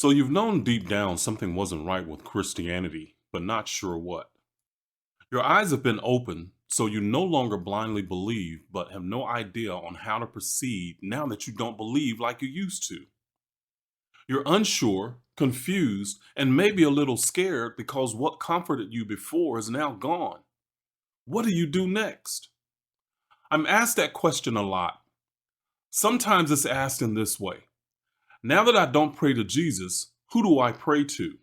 So you've known deep down something wasn't right with Christianity, but not sure what. Your eyes have been opened, so you no longer blindly believe, but have no idea on how to proceed now that you don't believe like you used to. You're unsure, confused, and maybe a little scared because what comforted you before is now gone. What do you do next? I'm asked that question a lot. Sometimes it's asked in this way. Now that I don't pray to Jesus, who do I pray to?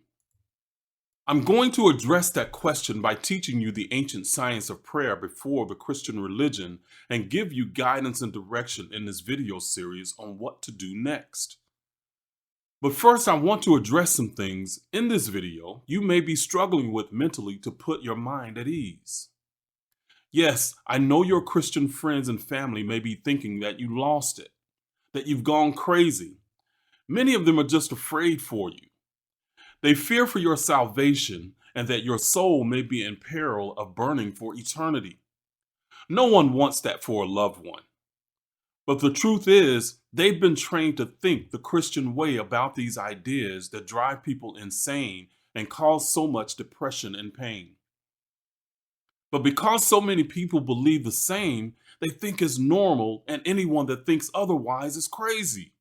I'm going to address that question by teaching you the ancient science of prayer before the Christian religion and give you guidance and direction in this video series on what to do next. But first, I want to address some things in this video you may be struggling with mentally to put your mind at ease. Yes, I know your Christian friends and family may be thinking that you lost it, that you've gone crazy. Many of them are just afraid for you. They fear for your salvation and that your soul may be in peril of burning for eternity. No one wants that for a loved one. But the truth is, they've been trained to think the Christian way about these ideas that drive people insane and cause so much depression and pain. But because so many people believe the same, they think it's normal, and anyone that thinks otherwise is crazy.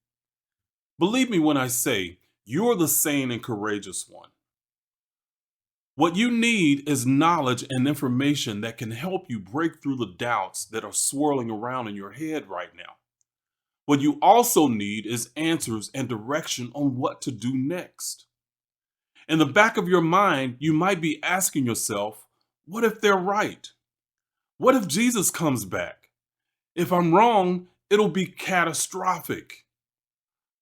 Believe me when I say, you're the sane and courageous one. What you need is knowledge and information that can help you break through the doubts that are swirling around in your head right now. What you also need is answers and direction on what to do next. In the back of your mind, you might be asking yourself, what if they're right? What if Jesus comes back? If I'm wrong, it'll be catastrophic.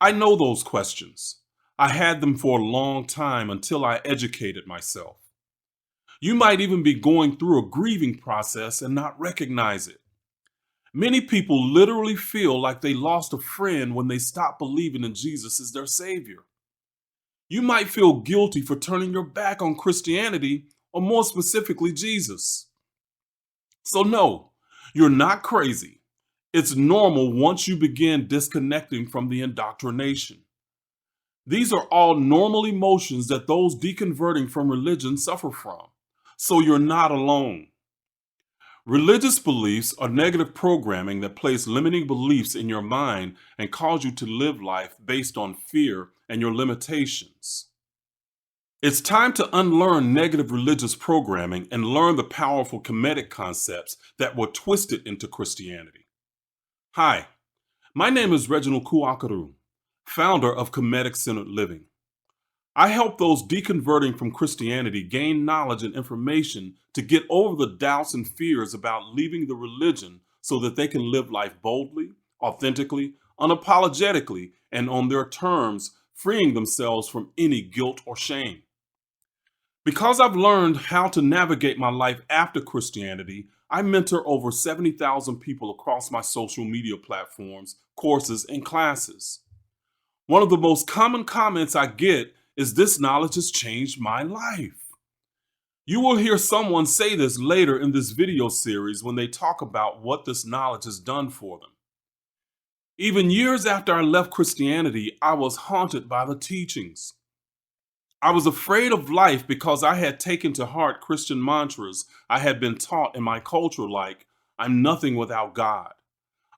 I know those questions. I had them for a long time until I educated myself. You might even be going through a grieving process and not recognize it. Many people literally feel like they lost a friend when they stopped believing in Jesus as their Savior. You might feel guilty for turning your back on Christianity, or more specifically, Jesus. So no, you're not crazy. It's normal once you begin disconnecting from the indoctrination. These are all normal emotions that those deconverting from religion suffer from. So you're not alone. Religious beliefs are negative programming that place limiting beliefs in your mind and cause you to live life based on fear and your limitations. It's time to unlearn negative religious programming and learn the powerful Kemetic concepts that were twisted into Christianity. Hi, my name is Reginald Kuakaru, founder of Kemetic Centered Living. I help those deconverting from Christianity gain knowledge and information to get over the doubts and fears about leaving the religion so that they can live life boldly, authentically, unapologetically, and on their terms, freeing themselves from any guilt or shame. Because I've learned how to navigate my life after Christianity, I mentor over 70,000 people across my social media platforms, courses, and classes. One of the most common comments I get is, "This knowledge has changed my life." You will hear someone say this later in this video series when they talk about what this knowledge has done for them. Even years after I left Christianity, I was haunted by the teachings. I was afraid of life because I had taken to heart Christian mantras I had been taught in my culture, like, "I'm nothing without God.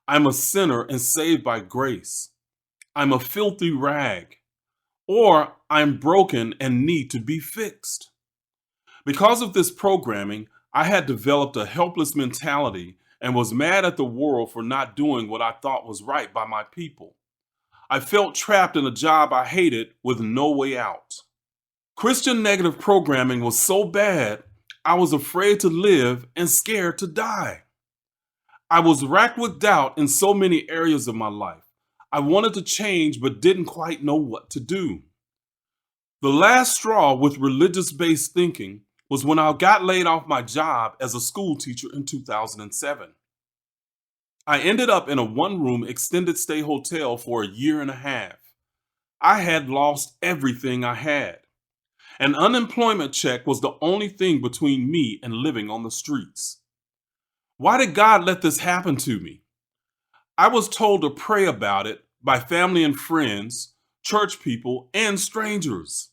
I'm a sinner and saved by grace. I'm a filthy rag." Or, "I'm broken and need to be fixed." Because of this programming, I had developed a helpless mentality and was mad at the world for not doing what I thought was right by my people. I felt trapped in a job I hated with no way out. Christian negative programming was so bad, I was afraid to live and scared to die. I was racked with doubt in so many areas of my life. I wanted to change but didn't quite know what to do. The last straw with religious-based thinking was when I got laid off my job as a school teacher in 2007. I ended up in a one-room extended stay hotel for a year and a half. I had lost everything I had. An unemployment check was the only thing between me and living on the streets. Why did God let this happen to me? I was told to pray about it by family and friends, church people, and strangers.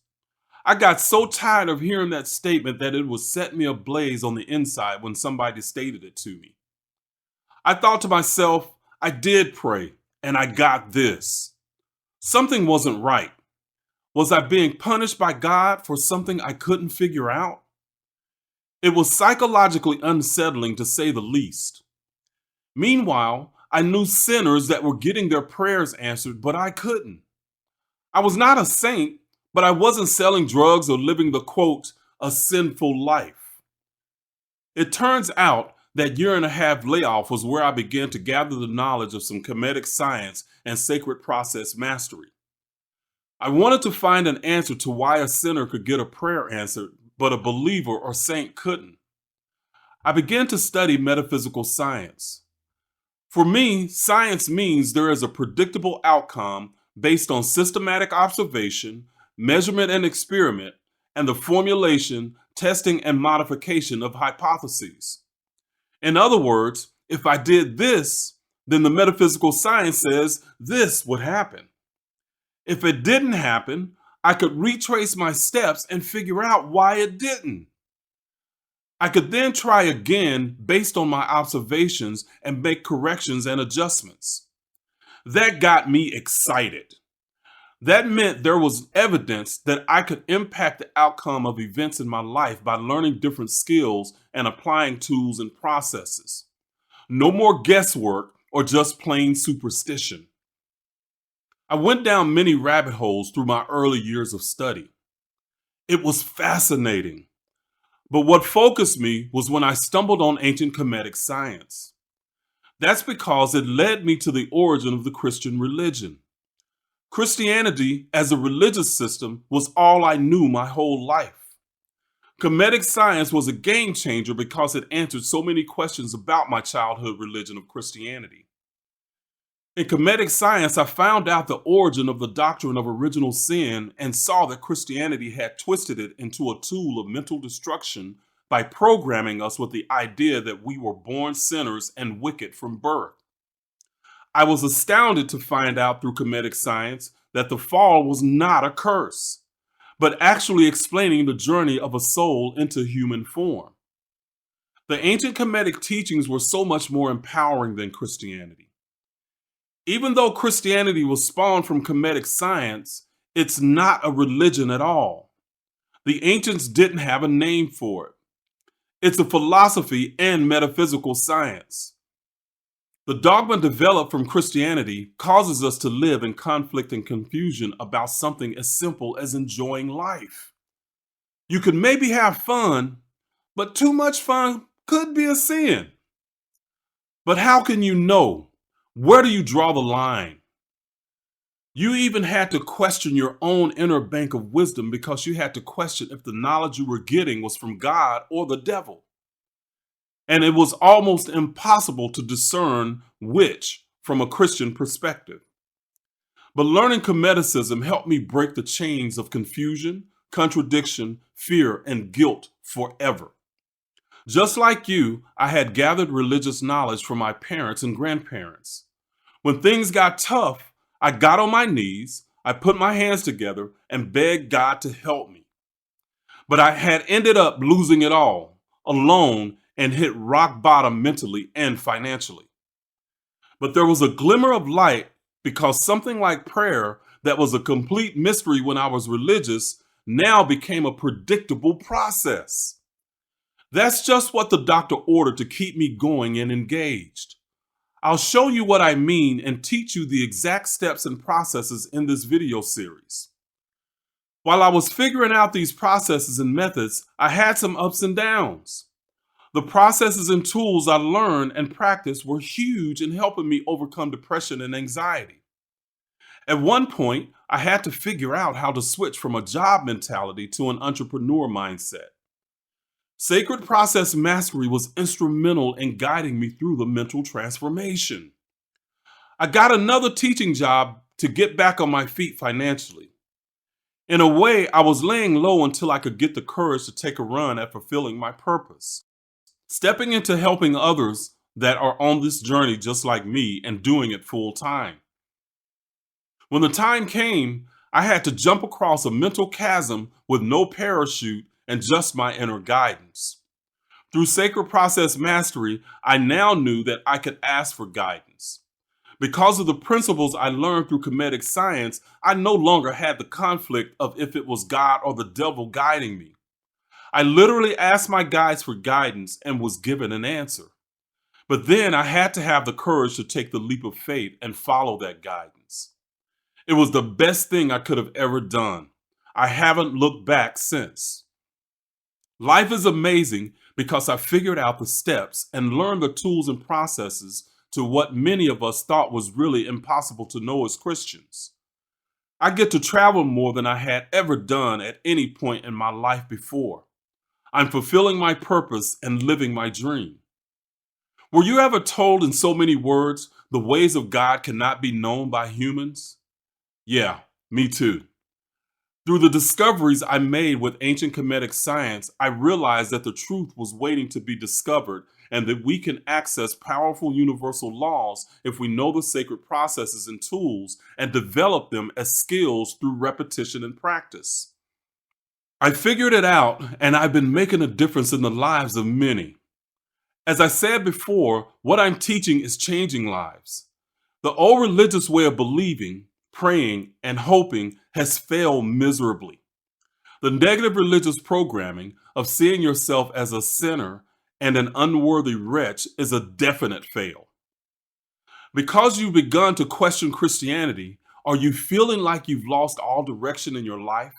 I got so tired of hearing that statement that it would set me ablaze on the inside when somebody stated it to me. I thought to myself, I did pray, and I got this. Something wasn't right. Was I being punished by God for something I couldn't figure out? It was psychologically unsettling, to say the least. Meanwhile, I knew sinners that were getting their prayers answered, but I couldn't. I was not a saint, but I wasn't selling drugs or living the quote, a sinful life. It turns out that year-and-a-half layoff was where I began to gather the knowledge of some Kemetic science and sacred process mastery. I wanted to find an answer to why a sinner could get a prayer answered, but a believer or saint couldn't. I began to study metaphysical science. For me, science means there is a predictable outcome based on systematic observation, measurement and experiment, and the formulation, testing, and modification of hypotheses. In other words, if I did this, then the metaphysical science says this would happen. If it didn't happen, I could retrace my steps and figure out why it didn't. I could then try again based on my observations and make corrections and adjustments. That got me excited. That meant there was evidence that I could impact the outcome of events in my life by learning different skills and applying tools and processes. No more guesswork or just plain superstition. I went down many rabbit holes through my early years of study. It was fascinating. But what focused me was when I stumbled on ancient Kemetic science. That's because it led me to the origin of the Christian religion. Christianity as a religious system was all I knew my whole life. Kemetic science was a game changer because it answered so many questions about my childhood religion of Christianity. In Kemetic science, I found out the origin of the doctrine of original sin and saw that Christianity had twisted it into a tool of mental destruction by programming us with the idea that we were born sinners and wicked from birth. I was astounded to find out through Kemetic science that the fall was not a curse, but actually explaining the journey of a soul into human form. The ancient Kemetic teachings were so much more empowering than Christianity. Even though Christianity was spawned from Kemetic science, it's not a religion at all. The ancients didn't have a name for it. It's a philosophy and metaphysical science. The dogma developed from Christianity causes us to live in conflict and confusion about something as simple as enjoying life. You can maybe have fun, but too much fun could be a sin. But how can you know? Where do you draw the line? You even had to question your own inner bank of wisdom because you had to question if the knowledge you were getting was from God or the devil. And it was almost impossible to discern which from a Christian perspective. But learning Kemeticism helped me break the chains of confusion, contradiction, fear, and guilt forever. Just like you, I had gathered religious knowledge from my parents and grandparents. When things got tough, I got on my knees, I put my hands together, and begged God to help me. But I had ended up losing it all, alone, and hit rock bottom mentally and financially. But there was a glimmer of light because something like prayer that was a complete mystery when I was religious now became a predictable process. That's just what the doctor ordered to keep me going and engaged. I'll show you what I mean and teach you the exact steps and processes in this video series. While I was figuring out these processes and methods, I had some ups and downs. The processes and tools I learned and practiced were huge in helping me overcome depression and anxiety. At one point, I had to figure out how to switch from a job mentality to an entrepreneur mindset. Sacred process mastery was instrumental in guiding me through the mental transformation. I got another teaching job to get back on my feet financially. In a way, I was laying low until I could get the courage to take a run at fulfilling my purpose. Stepping into helping others that are on this journey just like me and doing it full time. When the time came, I had to jump across a mental chasm with no parachute and just my inner guidance. Through sacred process mastery, I now knew that I could ask for guidance. Because of the principles I learned through Kemetic science, I no longer had the conflict of if it was God or the devil guiding me. I literally asked my guides for guidance and was given an answer. But then I had to have the courage to take the leap of faith and follow that guidance. It was the best thing I could have ever done. I haven't looked back since. Life is amazing because I figured out the steps and learned the tools and processes to what many of us thought was really impossible to know as Christians. I get to travel more than I had ever done at any point in my life before. I'm fulfilling my purpose and living my dream. Were you ever told in so many words, the ways of God cannot be known by humans? Yeah, me too. Through the discoveries I made with ancient Kemetic science, I realized that the truth was waiting to be discovered and that we can access powerful universal laws if we know the sacred processes and tools and develop them as skills through repetition and practice. I figured it out, and I've been making a difference in the lives of many. As I said before, what I'm teaching is changing lives. The old religious way of believing, praying, and hoping has failed miserably. The negative religious programming of seeing yourself as a sinner and an unworthy wretch is a definite fail. Because you've begun to question Christianity, are you feeling like you've lost all direction in your life?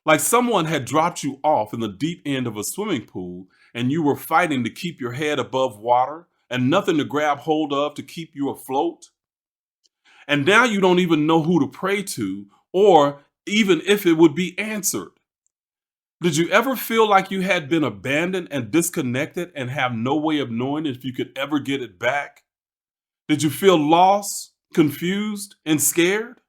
Like someone had dropped you off in the deep end of a swimming pool and you were fighting to keep your head above water and nothing to grab hold of to keep you afloat? And now you don't even know who to pray to or even if it would be answered. Did you ever feel like you had been abandoned and disconnected and have no way of knowing if you could ever get it back? Did you feel lost, confused, and scared?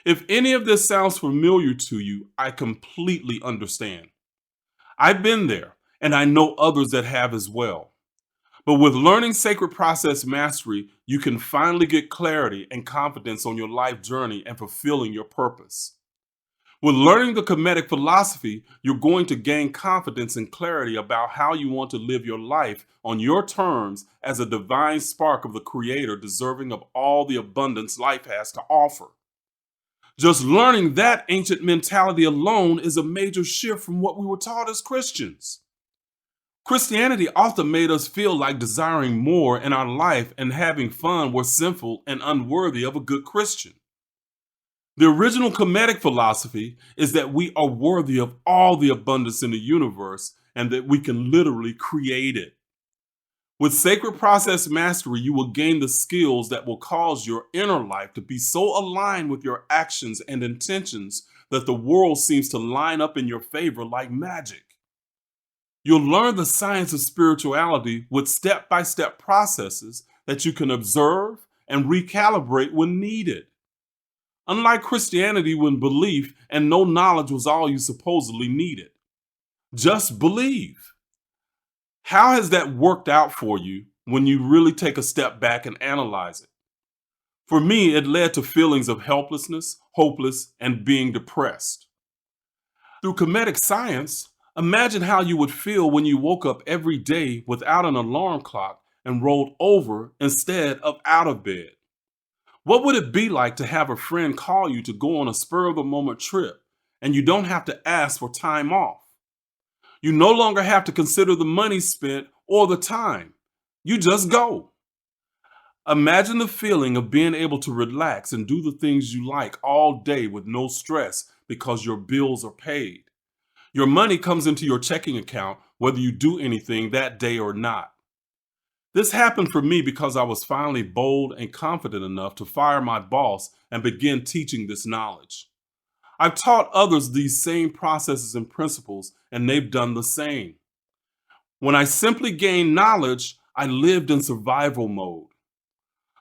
If any of this sounds familiar to you, I completely understand. I've been there, and I know others that have as well. But with learning sacred process mastery, you can finally get clarity and confidence on your life journey and fulfilling your purpose. With learning the Kemetic philosophy, you're going to gain confidence and clarity about how you want to live your life on your terms as a divine spark of the Creator deserving of all the abundance life has to offer. Just learning that ancient mentality alone is a major shift from what we were taught as Christians. Christianity often made us feel like desiring more in our life and having fun were sinful and unworthy of a good Christian. The original Kemetic philosophy is that we are worthy of all the abundance in the universe and that we can literally create it. With sacred process mastery, you will gain the skills that will cause your inner life to be so aligned with your actions and intentions that the world seems to line up in your favor like magic. You'll learn the science of spirituality with step-by-step processes that you can observe and recalibrate when needed. Unlike Christianity, when belief and no knowledge was all you supposedly needed. Just believe. How has that worked out for you when you really take a step back and analyze it? For me, it led to feelings of helplessness, hopeless, and being depressed. Through Kemetic science, imagine how you would feel when you woke up every day without an alarm clock and rolled over instead of out of bed. What would it be like to have a friend call you to go on a spur-of-the-moment trip and you don't have to ask for time off? You no longer have to consider the money spent or the time. You just go. Imagine the feeling of being able to relax and do the things you like all day with no stress because your bills are paid. Your money comes into your checking account whether you do anything that day or not. This happened for me because I was finally bold and confident enough to fire my boss and begin teaching this knowledge. I've taught others these same processes and principles, and they've done the same. When I simply gained knowledge, I lived in survival mode.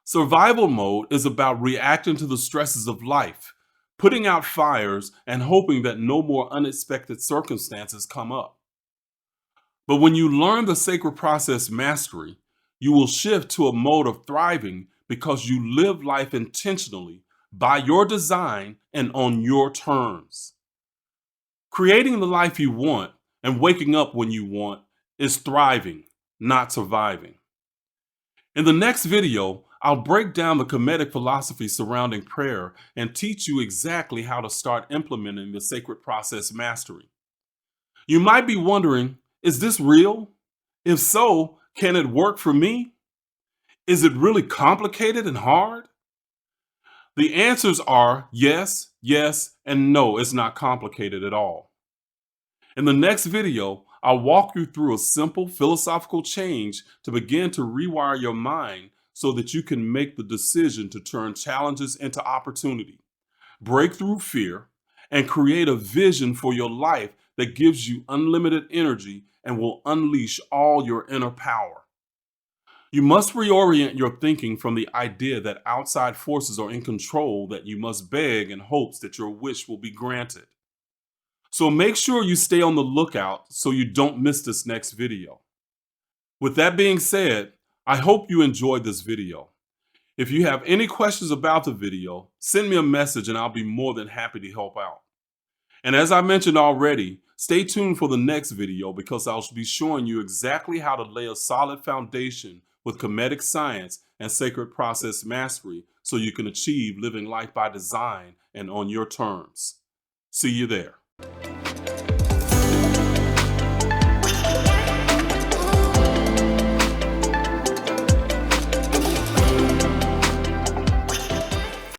Survival mode is about reacting to the stresses of life, putting out fires, and hoping that no more unexpected circumstances come up. But when you learn the sacred process mastery, you will shift to a mode of thriving because you live life intentionally, by your design and on your terms. Creating the life you want and waking up when you want is thriving, not surviving. In the next video, I'll break down the Kemetic philosophy surrounding prayer and teach you exactly how to start implementing the sacred process mastery. You might be wondering, is this real? If so, can it work for me? Is it really complicated and hard? The answers are yes, yes, and no, it's not complicated at all. In the next video, I'll walk you through a simple philosophical change to begin to rewire your mind so that you can make the decision to turn challenges into opportunity, break through fear, and create a vision for your life that gives you unlimited energy and will unleash all your inner power. You must reorient your thinking from the idea that outside forces are in control, that you must beg in hopes that your wish will be granted. So make sure you stay on the lookout so you don't miss this next video. With that being said, I hope you enjoyed this video. If you have any questions about the video, send me a message and I'll be more than happy to help out. And as I mentioned already, stay tuned for the next video because I'll be showing you exactly how to lay a solid foundation with Kemetic science and sacred process mastery so you can achieve living life by design and on your terms. See you there.